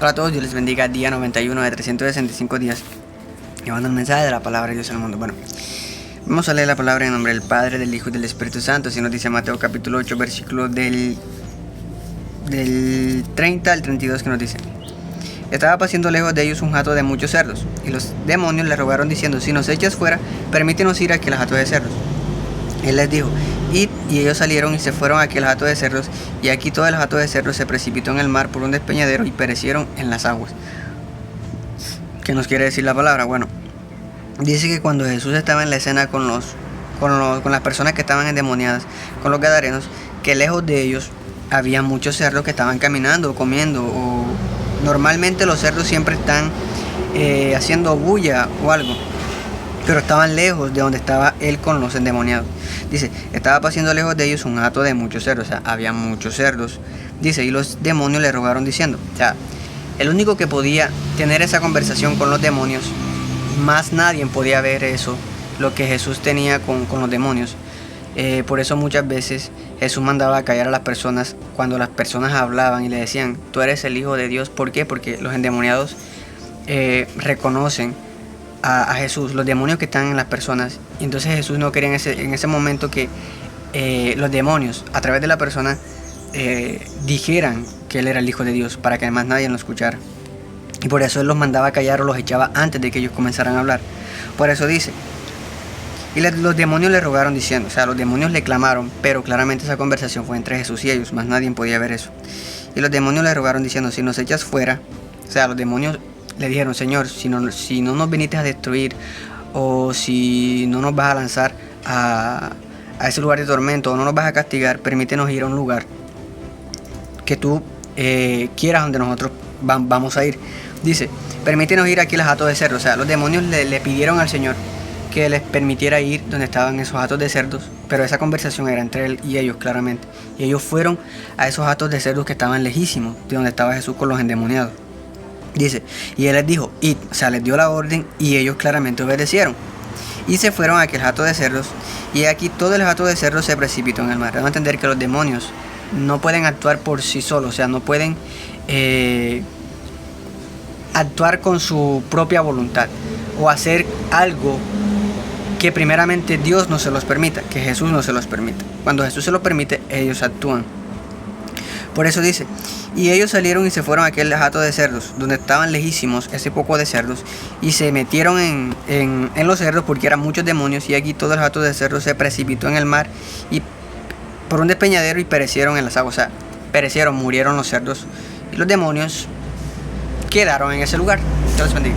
Hola a todos, Dios les bendiga. Día 91 de 365 días llevando el mensaje de la palabra de Dios al mundo. Bueno, vamos a leer la palabra en nombre del Padre, del Hijo y del Espíritu Santo. Así nos dice Mateo capítulo 8, versículo del 30 al 32, que nos dice: Estaba pasando lejos de ellos un hato de muchos cerdos, y los demonios le rogaron diciendo: si nos echas fuera, permítenos ir a aquel hato de cerdos. Él les dijo: id, y ellos salieron y se fueron a aquel hato de cerdos, y aquí todo el hato de cerdos se precipitó en el mar por un despeñadero y perecieron en las aguas. ¿Qué nos quiere decir la palabra? Bueno, dice que cuando Jesús estaba en la escena con las personas que estaban endemoniadas, con los gadarenos, que lejos de ellos había muchos cerdos que estaban caminando o comiendo, o normalmente los cerdos siempre están haciendo bulla o algo, pero estaban lejos de donde estaba él con los endemoniados. Dice, estaba pasando lejos de ellos un hato de muchos cerdos, o sea, había muchos cerdos. Dice, y los demonios le rogaron diciendo, o sea, el único que podía tener esa conversación con los demonios, más nadie podía ver eso, lo que Jesús tenía con los demonios. Por eso muchas veces Jesús mandaba a callar a las personas cuando las personas hablaban y le decían, tú eres el Hijo de Dios. ¿Por qué? Porque los endemoniados reconocen a Jesús, los demonios que están en las personas. Y entonces Jesús no quería en ese momento que los demonios a través de la persona dijeran que él era el Hijo de Dios, para que además nadie lo escuchara. Y por eso él los mandaba a callar o los echaba antes de que ellos comenzaran a hablar. Por eso dice, y los demonios le rogaron diciendo, o sea, los demonios le clamaron, pero claramente esa conversación fue entre Jesús y ellos, más nadie podía ver eso. Y los demonios le rogaron diciendo, si nos echas fuera, o sea, los demonios le dijeron, Señor, si no nos viniste a destruir, o si no nos vas a lanzar a ese lugar de tormento, o no nos vas a castigar, permítenos ir a un lugar que tú quieras, donde nosotros vamos a ir. Dice, permítenos ir aquí a los hatos de cerdos. O sea, los demonios le pidieron al Señor que les permitiera ir donde estaban esos hatos de cerdos, pero esa conversación era entre él y ellos, claramente. Y ellos fueron a esos hatos de cerdos que estaban lejísimos de donde estaba Jesús con los endemoniados. Dice, y él les dijo, id, o sea, les dio la orden y ellos claramente obedecieron. Y se fueron a aquel hato de cerdos, y aquí todo el hato de cerdos se precipitó en el mar. Debemos entender que los demonios no pueden actuar por sí solos, o sea, no pueden actuar con su propia voluntad o hacer algo que primeramente Dios no se los permita, que Jesús no se los permita. Cuando Jesús se lo permite, ellos actúan. Por eso dice, y ellos salieron y se fueron a aquel hato de cerdos, donde estaban lejísimos ese poco de cerdos, y se metieron en los cerdos porque eran muchos demonios, y aquí todo el hato de cerdos se precipitó en el mar y por un despeñadero y perecieron en las aguas. O sea, perecieron, murieron los cerdos, y los demonios quedaron en ese lugar. Dios los bendiga.